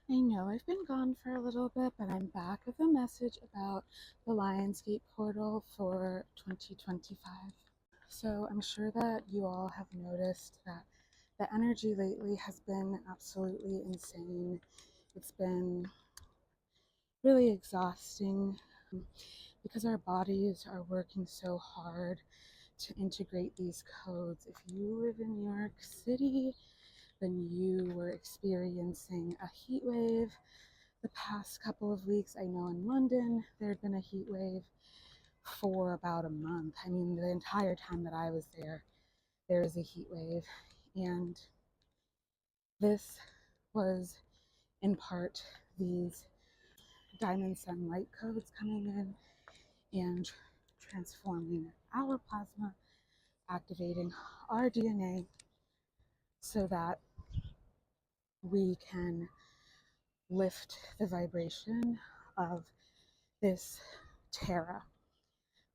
I know I've been gone for a little bit, but I'm back with a message about the Lionsgate portal for 2025. So I'm sure that you all have noticed that the energy lately has been absolutely insane. It's been really exhausting because our bodies are working so hard to integrate these codes. If you live in New York City, then you were experiencing a heat wave the past couple of weeks. I know in London there had been a heat wave for about a month. I mean, the entire time that I was there, there was a heat wave. And this was in part these diamond sun light codes coming in and transforming our plasma, activating our DNA so that we can lift the vibration of this Terra.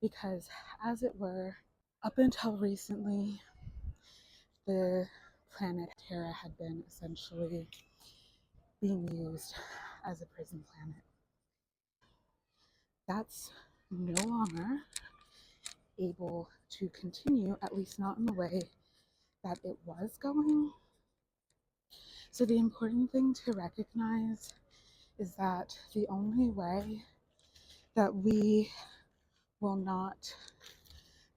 Because, as it were, up until recently, the planet Terra had been essentially being used as a prison planet. That's no longer able to continue, at least not in the way that it was going. So the important thing to recognize is that the only way that we will not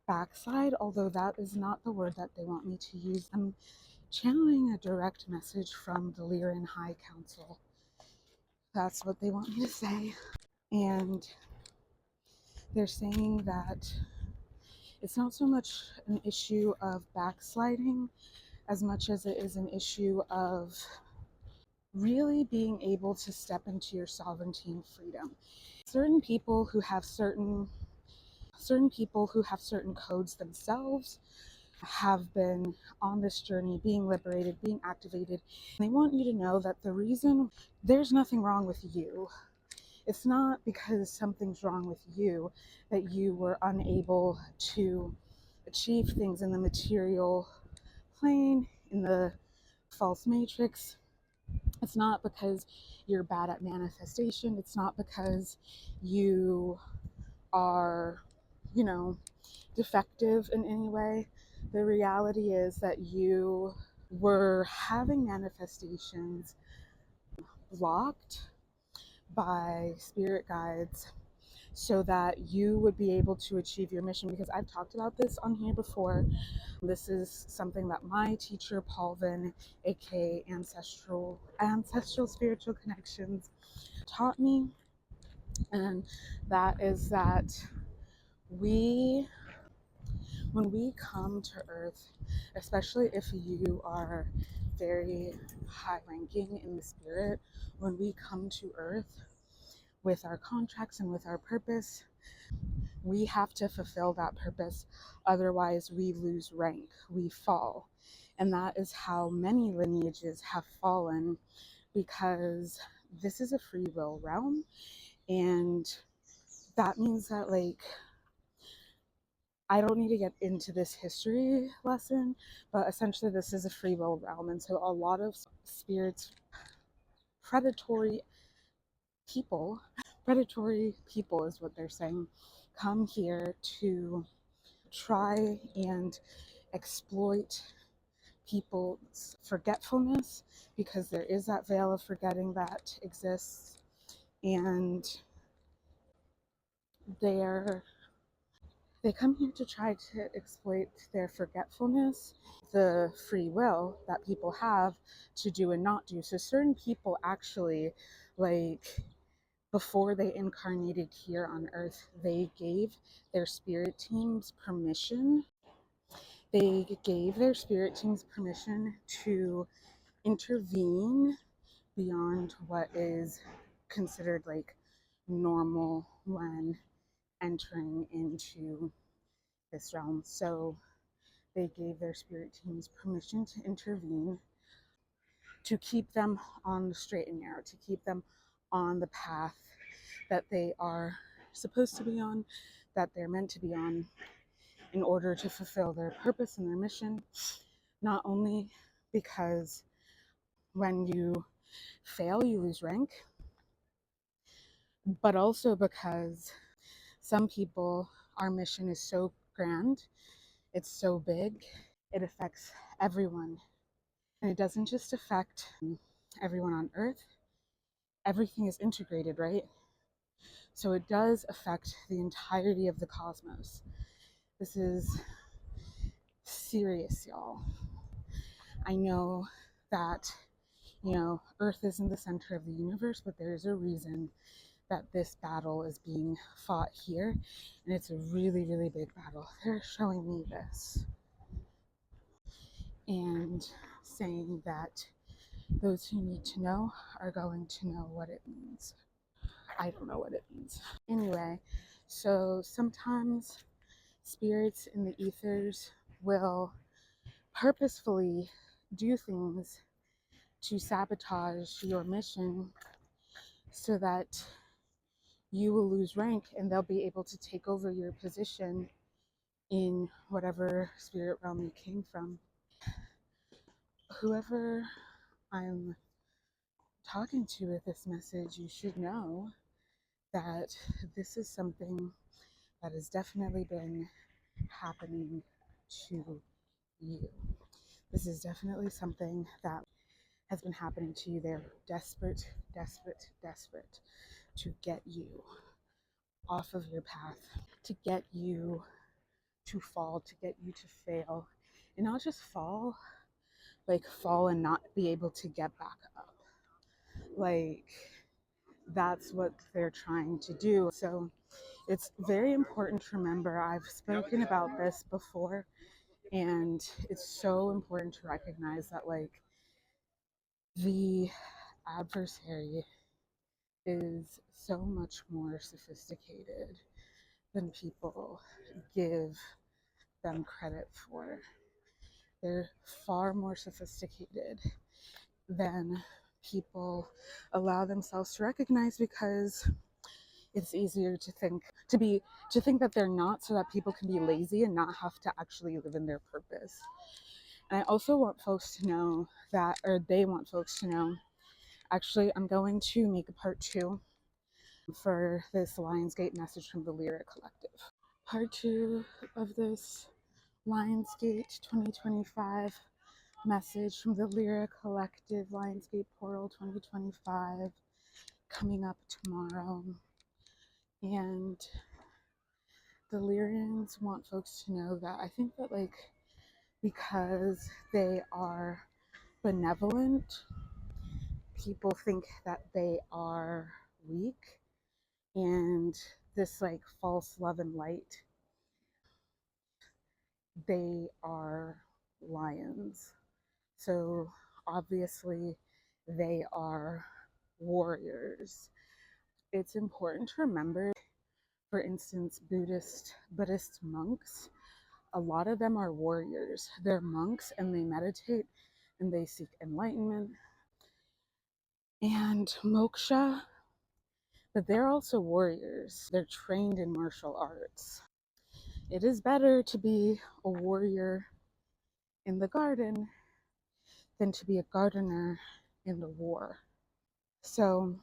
backslide, although that is not the word that they want me to use. I'm channeling a direct message from the Lyran High Council. That's what they want me to say. And they're saying that it's not so much an issue of backsliding as much as it is an issue of really being able to step into your sovereignty and freedom. Certain people who have certain codes themselves have been on this journey, being liberated, being activated. They want you to know that the reason there's nothing wrong with you. It's not because something's wrong with you that you were unable to achieve things in the material plane, in the false matrix. It's not because you're bad at manifestation. It's not because you are, defective in any way. The reality is that you were having manifestations blocked by spirit guides so that you would be able to achieve your mission. Because I've talked about this on here before. This is something that my teacher, 𝗂𝗲𝗄𝗃, aka Ancestral Spiritual Connections, taught me. And that is that when we come to Earth, especially if you are very high ranking in the spirit, when we come to Earth with our contracts and with our purpose, we have to fulfill that purpose. Otherwise, we lose rank, we fall. And that is how many lineages have fallen, because this is a free will realm. And that means that, I don't need to get into this history lesson, but essentially this is a free will realm. And so a lot of spirits, predatory people is what they're saying, come here to try and exploit people's forgetfulness, because there is that veil of forgetting that exists. And they come here to try to exploit their forgetfulness, the free will that people have to do and not do. So certain people actually, before they incarnated here on Earth, they gave their spirit teams permission. They gave their spirit teams permission to intervene beyond what is considered normal when entering into this realm. So they gave their spirit teams permission to intervene, to keep them on the straight and narrow, to keep them on the path that they are supposed to be on, that they're meant to be on, in order to fulfill their purpose and their mission. Not only because when you fail, you lose rank, but also because some people, our mission is so grand, it's so big, it affects everyone. And it doesn't just affect everyone on Earth, everything is integrated, right? So it does affect the entirety of the cosmos. This is serious, y'all. I know that, Earth isn't the center of the universe, but there's a reason that this battle is being fought here. And it's a really, really big battle. They're showing me this and saying that those who need to know are going to know what it means. I don't know what it means. Anyway, so sometimes spirits in the ethers will purposefully do things to sabotage your mission so that you will lose rank and they'll be able to take over your position in whatever spirit realm you came from. Whoever I'm talking to with this message, you should know that this is something that has definitely been happening to you. This is definitely something that has been happening to you. They're desperate, desperate, desperate to get you off of your path, to get you to fall, to get you to fail. And not just fall, like fall and not be able to get back up. Like, that's what they're trying to do. So it's very important to remember, I've spoken about this before, and it's so important to recognize that, like, the adversary is so much more sophisticated than people give them credit for. They're far more sophisticated than people allow themselves to recognize, because it's easier to think that they're not, so that people can be lazy and not have to actually live in their purpose. And I also want folks to know that, or they want folks to know, actually, I'm going to make a part 2 for this Lionsgate message from the Lyric Collective. Part 2 of this Lionsgate 2025 message from the Lyric Collective, Lionsgate Portal 2025, coming up tomorrow. And the Lyrians want folks to know that I think that, like, because they are benevolent, people think that they are weak, and this, like, false love and light, they are lions. So obviously they are warriors. It's important to remember, for instance, Buddhist monks, a lot of them are warriors. They're monks and they meditate and they seek enlightenment and moksha, but they're also warriors. They're trained in martial arts. It is better to be a warrior in the garden than to be a gardener in the war. So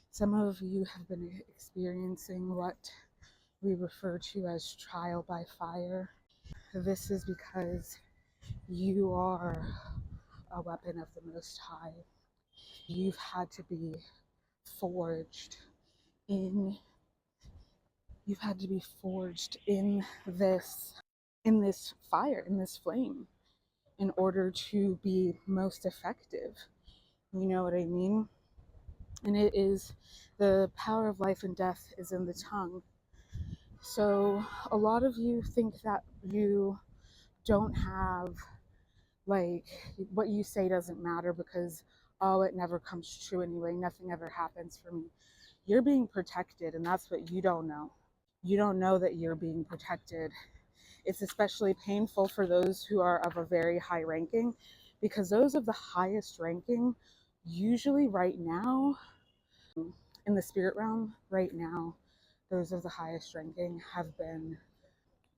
some of you have been experiencing what we refer to as trial by fire. This is because you are a weapon of the Most High. You've had to be forged in this fire, in this flame, in order to be most effective. You know what I mean? And it is, the power of life and death is in the tongue. So a lot of you think that you don't have, like, what you say doesn't matter because, oh, it never comes true anyway, nothing ever happens for me. You're being protected, and that's what you don't know. You don't know that you're being protected. It's especially painful for those who are of a very high ranking, because those of the highest ranking, usually right now, in the spirit realm, right now, those of the highest ranking have been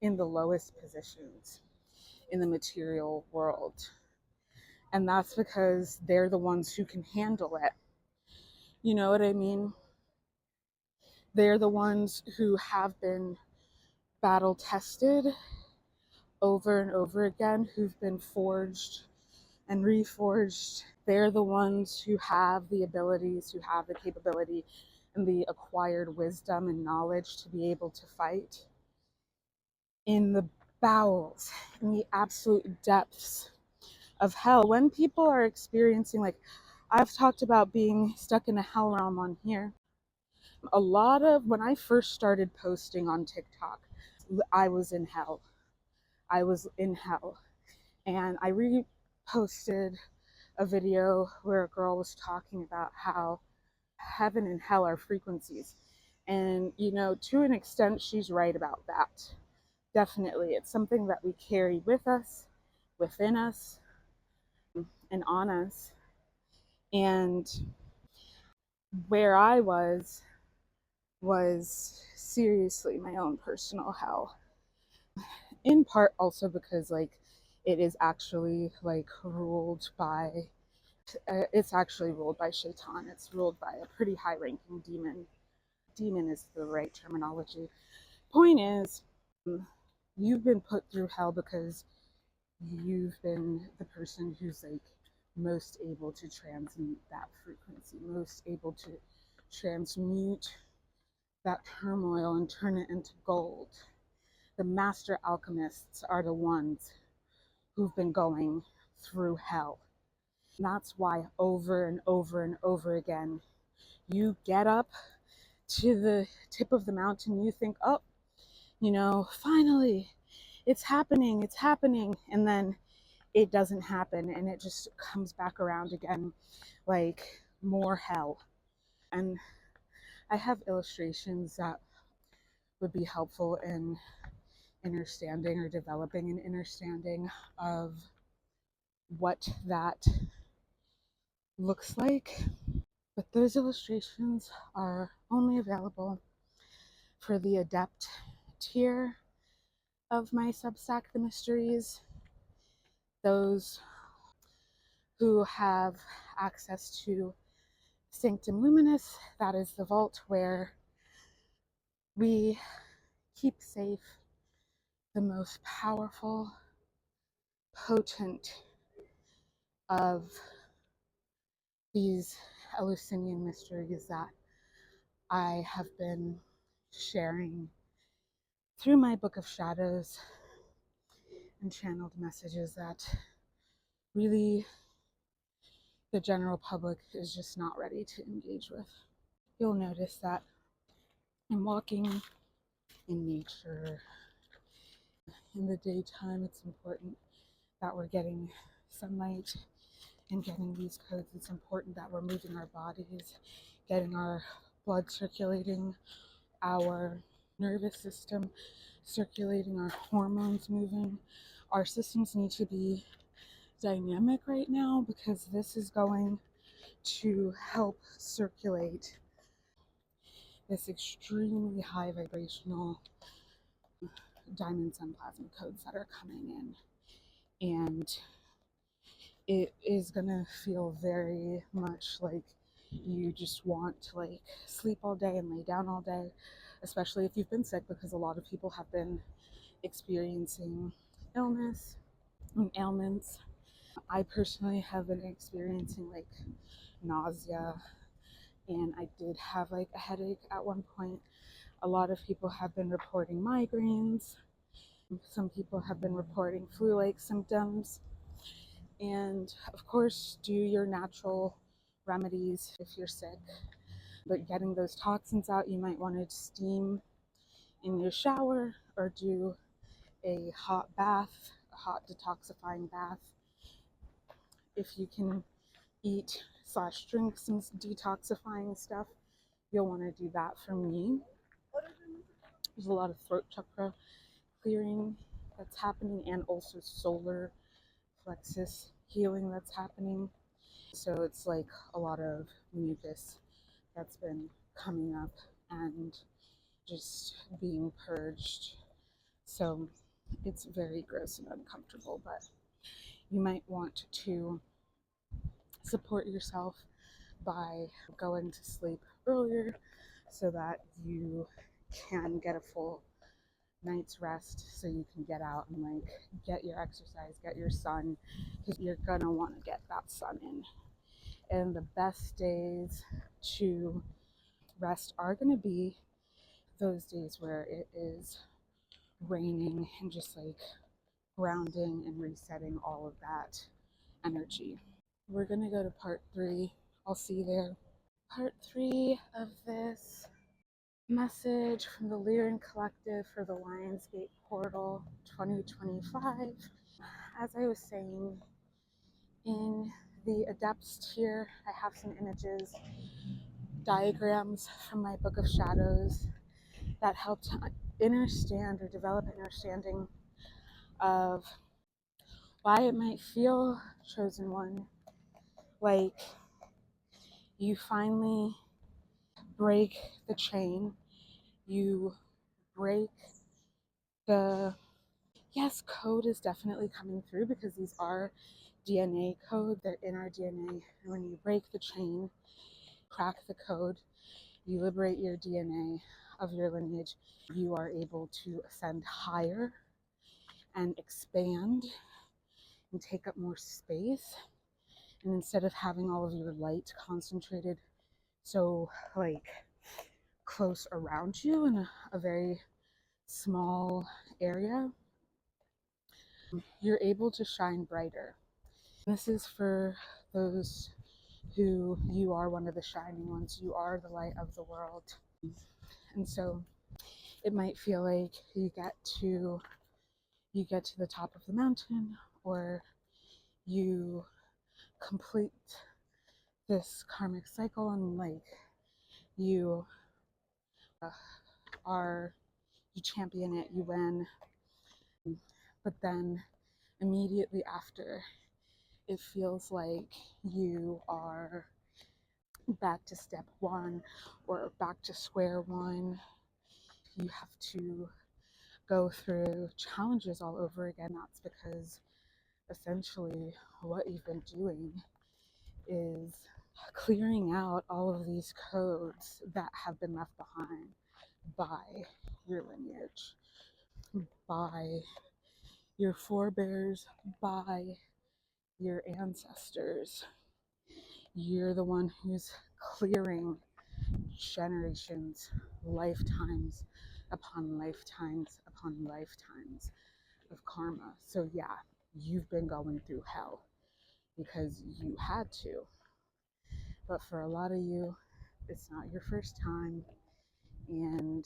in the lowest positions in the material world. And that's because they're the ones who can handle it. You know what I mean? They're the ones who have been battle tested over and over again, who've been forged and reforged. They're the ones who have the abilities, who have the capability and the acquired wisdom and knowledge to be able to fight in the bowels, in the absolute depths of hell. When people are experiencing, like I've talked about being stuck in a hell realm on here. A lot of, when I first started posting on TikTok, I was in hell. I was in hell. And I reposted a video where a girl was talking about how heaven and hell are frequencies. And, you know, to an extent, she's right about that. Definitely. It's something that we carry with us, within us, and on us. And where I was seriously my own personal hell. In part also because, like, it is actually like ruled by it's actually ruled by Shaitan. It's ruled by a pretty high-ranking demon. Demon is the right terminology. Point is, you've been put through hell because you've been the person who's like most able to transmute that frequency, most able to transmute that turmoil and turn it into gold. The master alchemists are the ones who've been going through hell. And that's why over and over and over again, you get up to the tip of the mountain, you think, oh, you know, finally, it's happening. And then it doesn't happen, and it just comes back around again, like more hell. And I have illustrations that would be helpful in understanding or developing an understanding of what that looks like. But those illustrations are only available for the adept tier of my Substack, The Mysteries. Those who have access to Sanctum Luminous, that is the vault where we keep safe the most powerful, potent of these Eleusinian mysteries that I have been sharing through my Book of Shadows and channeled messages that really the general public is just not ready to engage with. You'll notice that in walking in nature in the daytime, it's important that we're getting sunlight and getting these codes. It's important that we're moving our bodies, getting our blood circulating, our nervous system circulating, our hormones moving. Our systems need to be dynamic right now because this is going to help circulate this extremely high vibrational diamond sun plasma codes that are coming in. And it is gonna feel very much like you just want to like sleep all day and lay down all day, especially if you've been sick, because a lot of people have been experiencing illness and ailments. I personally have been experiencing like nausea, and I did have like a headache at one point. A lot of people have been reporting migraines. Some people have been reporting flu-like symptoms. And of course, do your natural remedies if you're sick. But getting those toxins out, you might want to steam in your shower or do a hot bath, a hot detoxifying bath. If you can eat / drink some detoxifying stuff, you'll want to do that. For me, there's a lot of throat chakra clearing that's happening, and also solar plexus healing that's happening. So it's like a lot of mucus that's been coming up and just being purged. So it's very gross and uncomfortable, but you might want to support yourself by going to sleep earlier so that you can get a full night's rest, so you can get out and like get your exercise, get your sun, because you're gonna want to get that sun in. And the best days to rest are going to be those days where it is raining and just like grounding and resetting all of that energy. We're going to go to part 3. I'll see you there. Part 3 of this message from the Lyran Collective for the Lionsgate Portal 2025. As I was saying, in the Adepts tier, I have some images, diagrams from my Book of Shadows that help to understand or develop an understanding of why it might feel, chosen one, like you finally break the chain, you break the, yes, code is definitely coming through because these are DNA code, they're in our DNA, and when you break the chain, crack the code, you liberate your DNA of your lineage, you are able to ascend higher and expand and take up more space. And instead of having all of your light concentrated so like close around you in a very small area, you're able to shine brighter. This is for those who, you are one of the shining ones, you are the light of the world. And so it might feel like you get to the top of the mountain, or you complete this karmic cycle and like you you champion it, you win, but then immediately after it feels like you are back to step 1 or back to square 1. You have to go through challenges all over again. That's because essentially what you've been doing is clearing out all of these codes that have been left behind by your lineage, by your forebears, by your ancestors. You're the one who's clearing generations, lifetimes upon lifetimes upon lifetimes of karma. So yeah, you've been going through hell because you had to. But for a lot of you, it's not your first time, and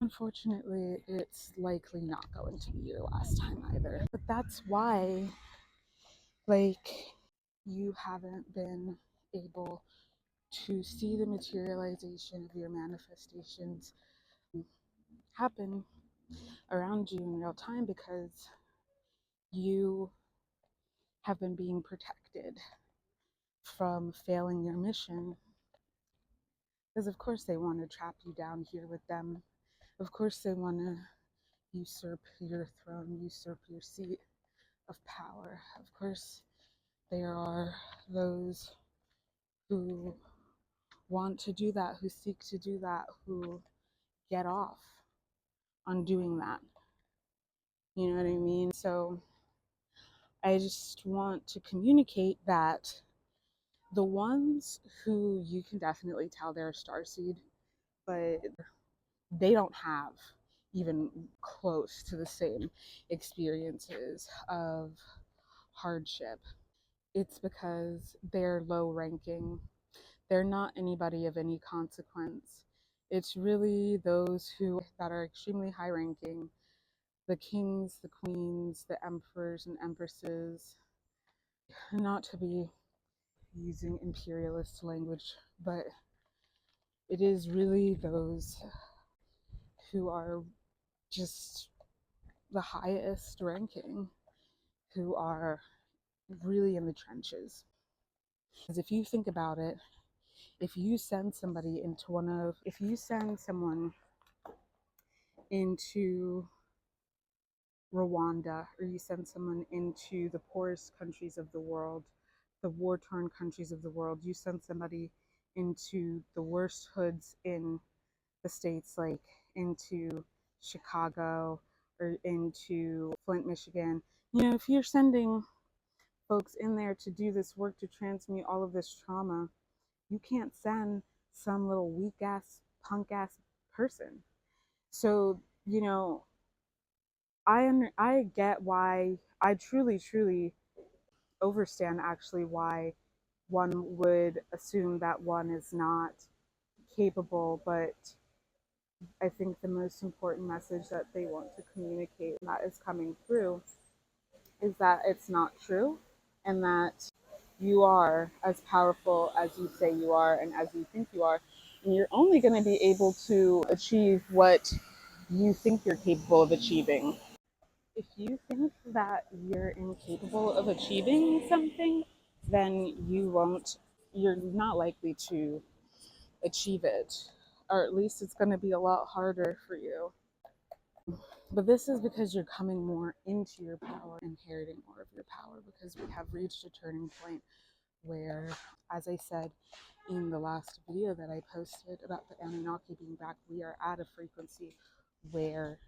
unfortunately, it's likely not going to be your last time either. But that's why, like, you haven't been able to see the materialization of your manifestations happen around you in real time, because you have been being protected from failing your mission. Because of course they want to trap you down here with them. Of course they want to usurp your throne, usurp your seat of power. Of course there are those who want to do that, who seek to do that, who get off on doing that. You know what I mean? So I just want to communicate that the ones who you can definitely tell they're a starseed, but they don't have even close to the same experiences of hardship, it's because they're low ranking. They're not anybody of any consequence. It's really those who that are extremely high ranking, the kings, the queens, the emperors and empresses, not to be using imperialist language, but it is really those who are just the highest ranking, who are really in the trenches. Because if you think about it, if you send somebody into if you send someone into Rwanda, or you send someone into the poorest countries of the world the war-torn countries of the world. You send somebody into the worst hoods in the States, like into Chicago or into Flint, Michigan. You know, if you're sending folks in there to do this work, to transmute all of this trauma, you can't send some little weak ass, punk ass person. So, you know, I get why, I truly overstand actually why one would assume that one is not capable, but I think the most important message that they want to communicate that is coming through is that it's not true, and that you are as powerful as you say you are and as you think you are. And you're only going to be able to achieve what you think you're capable of achieving. If you think that you're incapable of achieving something, then you're not likely to achieve it. Or at least it's going to be a lot harder for you. But this is because you're coming more into your power, inheriting more of your power, because we have reached a turning point where, as I said in the last video that I posted about the Anunnaki being back, we are at a frequency where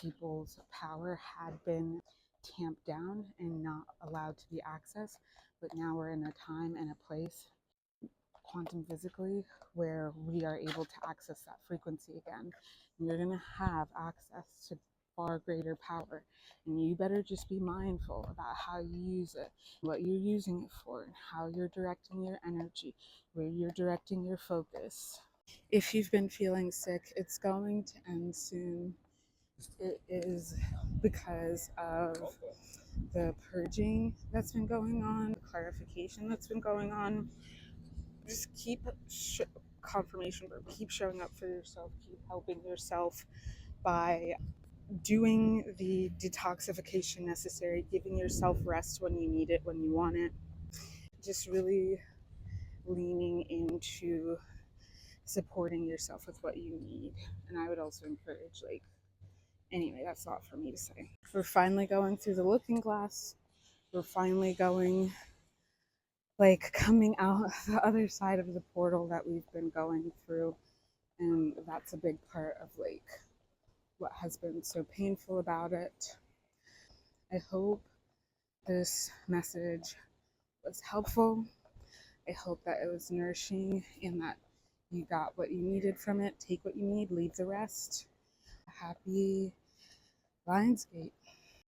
people's power had been tamped down and not allowed to be accessed. But now we're in a time and a place, quantum physically, where we are able to access that frequency again. And you're going to have access to far greater power, and you better just be mindful about how you use it, what you're using it for, and how you're directing your energy, where you're directing your focus. If you've been feeling sick, it's going to end soon. It is because of the purging that's been going on, the clarification that's been going on. Just keep confirmation, but keep showing up for yourself, keep helping yourself by doing the detoxification necessary, giving yourself rest when you need it, when you want it, just really leaning into supporting yourself with what you need. And I would also encourage, like, anyway, that's not for me to say. We're finally going through the looking glass. We're finally going, like, coming out the other side of the portal that we've been going through. And that's a big part of, like, what has been so painful about it. I hope this message was helpful. I hope that it was nourishing and that you got what you needed from it. Take what you need, leave the rest. Happy Lionsgate.